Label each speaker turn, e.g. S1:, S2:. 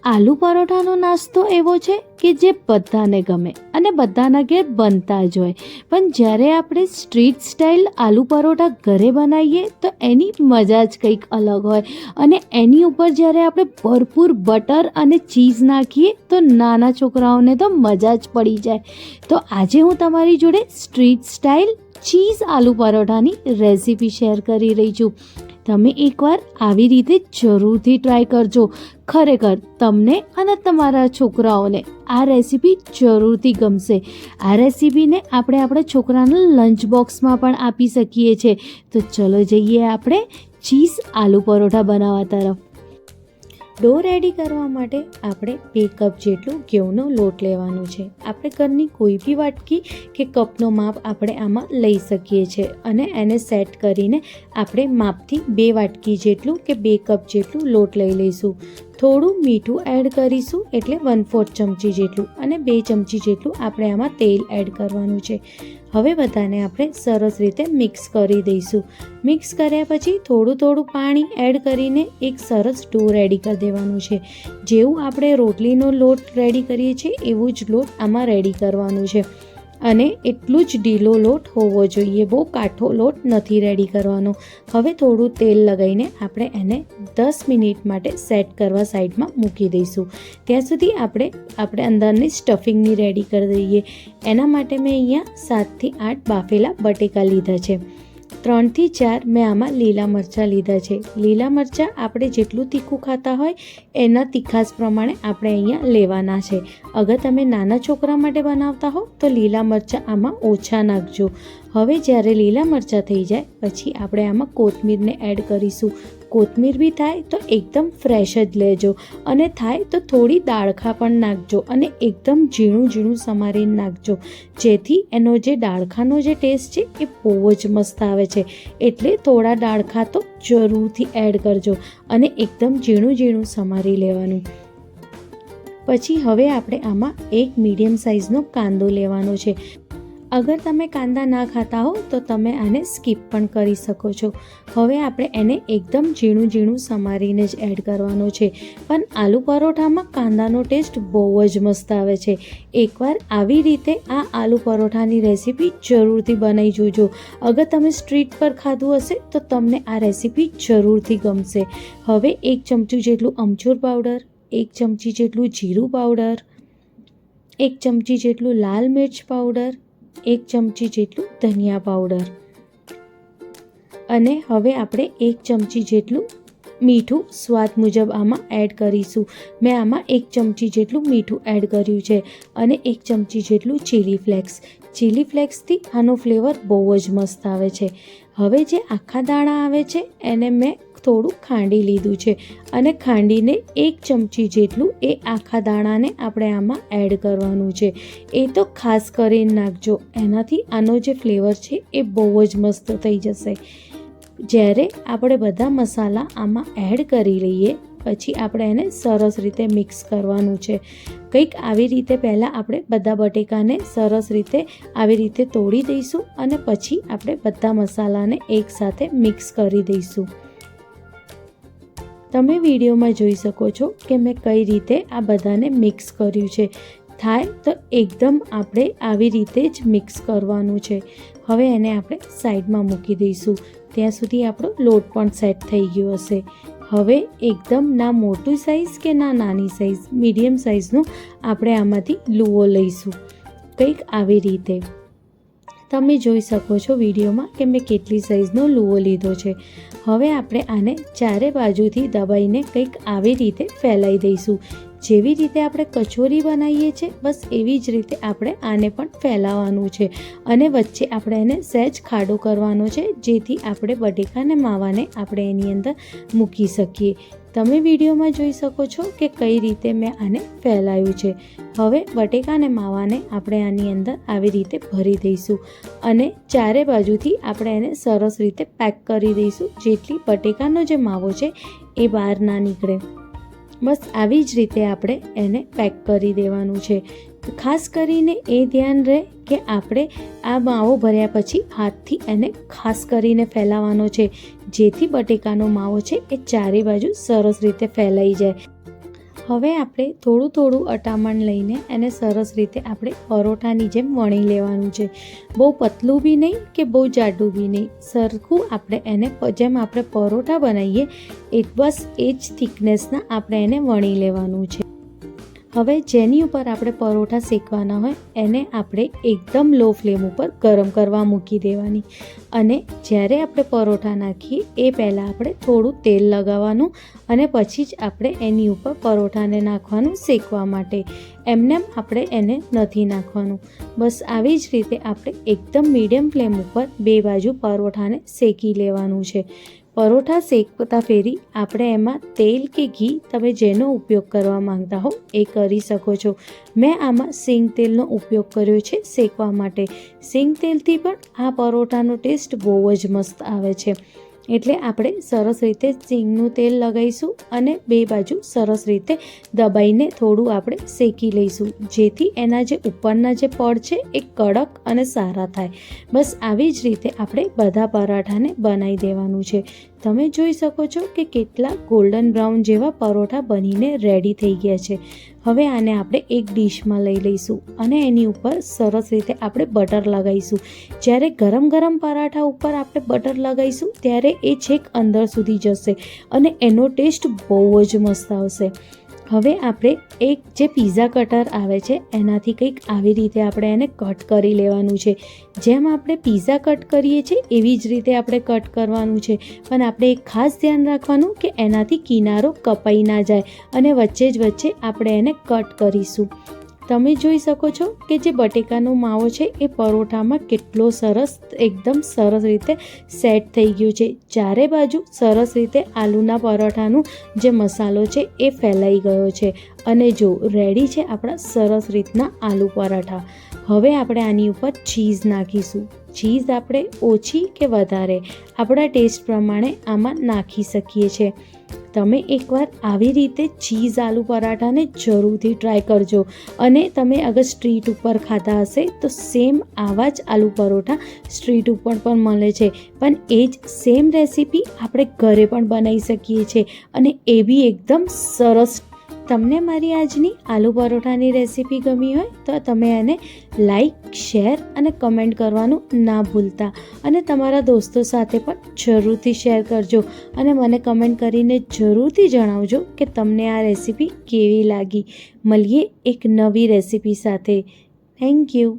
S1: આલુ પરોઠાનો નાસ્તો એવો છે કે જે બધાને ગમે અને બધાના ઘેર બનતા જ હોય, પણ જ્યારે આપણે સ્ટ્રીટ સ્ટાઇલ આલુ પરોઠા ઘરે બનાવીએ તો એની મજા જ કંઈક અલગ હોય. અને એની ઉપર જ્યારે આપણે ભરપૂર બટર અને ચીઝ નાખીએ તો નાના છોકરાઓને તો મજા જ પડી જાય. તો આજે હું તમારી જોડે સ્ટ્રીટ સ્ટાઇલ ચીઝ આલુ પરોઠાની રેસીપી શેર કરી રહી છું. તમે એકવાર આવી રીતે જરૂરથી ટ્રાય કરજો. ખરેખર તમને અને તમારા છોકરાઓને આ રેસીપી જરૂરથી ગમશે. આ રેસીપીને આપણે આપણા છોકરાના લંચ બોક્સમાં પણ આપી શકીએ છીએ. તો ચલો જઈએ આપણે ચીઝ આલુ પરોઠા બનાવવા તરફ. ડો રેડી કરવા માટે આપણે 2 કપ જેટલું ઘઉંનો લોટ લેવાનો છે. આપણે ઘરની કોઈ બી વાટકી કે કપનો માપ આપણે આમાં લઈ શકીએ છીએ અને એને સેટ કરીને આપણે માપથી 2 વાટકી જેટલું કે 2 કપ જેટલું લોટ લઈ લઈશું. થોડું મીઠું એડ કરીશું એટલે 1/4 ચમચી જેટલું અને 2 ચમચી જેટલું આપણે આમાં તેલ એડ કરવાનું છે. હવે બધાને આપણે સરસ રીતે મિક્સ કરી દઈશું. મિક્સ કર્યા પછી થોડું પાણી એડ કરીને એક સરસ ડો રેડી કરી દેવાનું છે. જેવું આપણે રોટલીનો લોટ રેડી કરીએ છીએ એવું જ લોટ આમાં રેડી કરવાનું છે અને એટલું જ ઢીલો લોટ હોવો જોઈએ, બહુ કાઠો લોટ નથી રેડી કરવાનો. હવે થોડું તેલ લગાવીને આપણે એને 10 મિનિટ માટે સેટ કરવા સાઈડમાં મૂકી દઈશું. ત્યાં સુધી આપણે અંદરની સ્ટફિંગની રેડી કરી દઈએ. એના માટે મેં અહીંયા 7 થી 8 બાફેલા બટેકા લીધા છે. 3 થી 4 મેં આમાં લીલા મરચાં લીધા છે. લીલા મરચાં આપણે જેટલું તીખું ખાતા હોય એના તીખાસ પ્રમાણે આપણે અહીંયા લેવાના છે. અગર તમે નાના છોકરા માટે બનાવતા હો તો લીલા મરચાં આમાં ઓછા નાખજો. હવે જ્યારે લીલા મરચાં થઈ જાય પછી આપણે આમાં કોથમીરને એડ કરીશું. કોથમીર બી થાય તો એકદમ ફ્રેશ જ લેજો અને થાય તો થોડી દાળખા પણ નાખજો અને એકદમ ઝીણું સમારીને નાખજો, જેથી એનો જે દાળખાનો જે ટેસ્ટ છે એ બહુ જ મસ્ત આવે છે. એટલે થોડા દાળખા તો જરૂરથી એડ કરજો અને એકદમ ઝીણું સમારી લેવાનું. પછી હવે આપણે આમાં એક મીડિયમ સાઇઝનો કાંદો લેવાનો છે. અગર તમે કાંદા ના ખાતા હો તો તમે આને સ્કીપ પણ કરી શકો છો. હવે આપણે એને એકદમ ઝીણું સમારીને જ એડ કરવાનો છે. પણ આલુ પરોઠામાં કાંદાનો ટેસ્ટ બહુ જ મસ્ત આવે છે. એકવાર આવી રીતે આ આલુ પરોઠાની રેસીપી જરૂરથી બનાવી જોજો. અગર તમે સ્ટ્રીટ પર ખાધું હશે તો તમને આ રેસીપી જરૂરથી ગમશે. હવે 1 ચમચી જેટલું અમચૂર પાવડર, 1 ચમચી જેટલું જીરું પાવડર, 1 ચમચી જેટલું લાલ મિર્ચ પાવડર, 1 ચમચી જેટલું ધનિયા પાવડર અને હવે આપણે 1 ચમચી જેટલું મીઠું સ્વાદ મુજબ આમાં એડ કરીશું. મેં આમાં 1 ચમચી જેટલું મીઠું એડ કર્યું છે અને 1 ચમચી જેટલું ચીલી ફ્લેક્સ. ચીલી ફ્લેક્સથી આનો ફ્લેવર બહુ જ મસ્ત આવે છે. હવે જે આખા દાણા આવે છે એને મેં થોડું ખાંડી લીધું છે અને ખાંડીને 1 ચમચી જેટલું એ આખા દાણાને આપણે આમાં એડ કરવાનું છે. એ તો ખાસ કરીને નાખજો, એનાથી આનો જે ફ્લેવર છે એ બહુ જ મસ્ત થઈ જશે. જ્યારે આપણે બધા મસાલા આમાં એડ કરી લઈએ પછી આપણે એને સરસ રીતે મિક્સ કરવાનું છે. કંઈક આવી રીતે પહેલાં આપણે બધા બટેકાને સરસ રીતે આવી રીતે તોડી દઈશું અને પછી આપણે બધા મસાલાને એકસાથે મિક્સ કરી દઈશું. તમે વિડીયોમાં જોઈ શકો છો કે મેં કઈ રીતે આ બધાને મિક્સ કર્યું છે. થાય તો એકદમ આપણે આવી રીતે જ મિક્સ કરવાનું છે. હવે એને આપણે સાઈડમાં મૂકી દઈશું. ત્યાં સુધી આપણો લોટ પણ સેટ થઈ ગયો હશે. હવે એકદમ ના મોટી સાઈઝ કે ના નાની સાઈઝ, મીડિયમ સાઈઝનો આપણે આમાંથી લુઓ લઈશું. કંઈક આવી રીતે તમે જોઈ શકો છો વિડીયોમાં કે મેં કેટલી સાઈઝનો લુઓ લીધો છે. હવે આપણે આને ચારે બાજુથી દબાઈને કંઈક આવી રીતે ફેલાઈ દઈશું. જેવી રીતે આપણે કચોરી બનાવીએ છીએ બસ એવી જ રીતે આપણે આને પણ ફેલાવવાનું છે અને વચ્ચે આપણે એને સહેજ ખાડો કરવાનો છે, જેથી આપણે બટેકાને માવાને આપણે એની અંદર મૂકી શકીએ. તમે વિડીયોમાં જોઈ શકો છો કે કઈ રીતે મેં આને ફેલાયું છે. હવે બટેકાને માવાને આપણે આની અંદર આવી રીતે ભરી દઈશું અને ચારે બાજુથી આપણે એને સરસ રીતે પેક કરી દઈશું, જેટલી બટેકાનો જે માવો છે એ બહાર ના નીકળે. બસ આવી જ રીતે આપણે એને પેક કરી દેવાનું છે. ખાસ કરીને એ ધ્યાન રહે કે આપણે આ માવો ભર્યા પછી હાથથી એને ખાસ કરીને ફેલાવવાનો છે, જેથી બટેકાનો માવો છે એ ચારે બાજુ સરસ રીતે ફેલાઈ જાય. હવે આપણે થોડું થોડું અટામણ લઈને એને સરસ રીતે આપણે પરોઠાની જેમ વણી લેવાનું છે. બહુ પતલું બી નહીં કે બહુ જાડું બી નહીં, સરખું આપણે એને જેમ આપણે પરોઠા બનાવીએ બસ એ જ થિકનેસના આપણે એને વણી લેવાનું છે. હવે જેની ઉપર આપણે પરોઠા શેકવાના હોય એને આપણે એકદમ લો ફ્લેમ ઉપર ગરમ કરવા મૂકી દેવાની, અને જ્યારે આપણે પરોઠા નાખીએ એ પહેલાં આપણે થોડું તેલ લગાવવાનું અને પછી જ આપણે એની ઉપર પરોઠાને નાખવાનું શેકવા માટે. એમનેમ આપણે એને નથી નાખવાનું. બસ આવી જ રીતે આપણે એકદમ મીડિયમ ફ્લેમ ઉપર બે બાજુ પરોઠાને શેકી લેવાનું છે. પરોઠા શેકતા ફેરી આપણે એમાં તેલ કે ઘી તમે જેનો ઉપયોગ કરવા માંગતા હો એ કરી શકો છો. મેં આમાં સિંગ તેલનો ઉપયોગ કર્યો છે શેકવા માટે. સિંગ તેલથી પણ આ પરોઠાનો ટેસ્ટ બહુ જ મસ્ત આવે છે. એટલે આપણે સરસ રીતે સિંગનું તેલ લગાવીશું અને બે બાજુ સરસ રીતે દબાઈને થોડું આપણે શેકી લઈશું, જેથી એના જે ઉપરના જે પડ છે એ કડક અને સારા થાય. બસ આવી જ રીતે આપણે બધા પરાઠાને બનાવી દેવાનું છે. તમે જોઈ શકો છો કે કેટલા ગોલ્ડન બ્રાઉન જેવા પરોઠા બનીને રેડી થઈ ગયા છે. હવે આને આપણે એક ડીશમાં લઈ લઈશું અને એની ઉપર સરસ રીતે આપણે બટર લગાવીશું. જ્યારે ગરમ ગરમ પરાઠા ઉપર આપણે બટર લગાવીશું ત્યારે એ છેક અંદર સુધી જશે અને એનો ટેસ્ટ બહુ જ મસ્ત આવશે. હવે આપણે એક જે પિઝા કટર આવે છે એનાથી કંઈક આવી રીતે આપણે એને કટ કરી લેવાનું છે. જેમ આપણે પિઝા કટ કરીએ છીએ એવી જ રીતે આપણે કટ કરવાનું છે, પણ આપણે એક ખાસ ધ્યાન રાખવાનું કે એનાથી કિનારો કપાઈ ના જાય અને વચ્ચે જ વચ્ચે આપણે એને કટ કરીશું. તમે જોઈ શકો છો કે જે બટેકાનો માવો છે એ પરોઠામાં કેટલો સરસ એકદમ સરસ રીતે સેટ થઈ ગયું છે. ચારે બાજુ સરસ રીતે આલુના પરોઠાનું જે મસાલો છે એ ફેલાઈ ગયો છે અને જો રેડી છે આપણા સરસ રીતના આલુ પરાઠા. હવે આપણે આની ઉપર ચીઝ નાખીશું. ચીઝ આપણે ઓછી કે વધારે આપણા ટેસ્ટ પ્રમાણે આમાં નાખી શકીએ છીએ. તમે એકવાર આવી રીતે ચીઝ આલુ પરાઠાને જરૂરથી ટ્રાય કરજો, અને તમે અગર સ્ટ્રીટ ઉપર ખાતા હશે તો સેમ આવા જ આલુ પરોઠા સ્ટ્રીટ ઉપર પણ મળે છે, પણ એ જ સેમ રેસીપી આપણે ઘરે પણ બનાવી શકીએ છીએ અને એ બી એકદમ સરસ. તમને મારી આજની આલુ પરોઠાની રેસીપી ગમી હોય તો તમે એને લાઈક, શેર અને કમેન્ટ કરવાનું ના ભૂલતા, અને તમારા દોસ્તો સાથે પણ જરૂરથી શેર કરજો અને મને કમેન્ટ કરીને જરૂરથી જણાવજો કે તમને આ રેસીપી કેવી લાગી. મળીએ એક નવી રેસીપી સાથે. Thank you.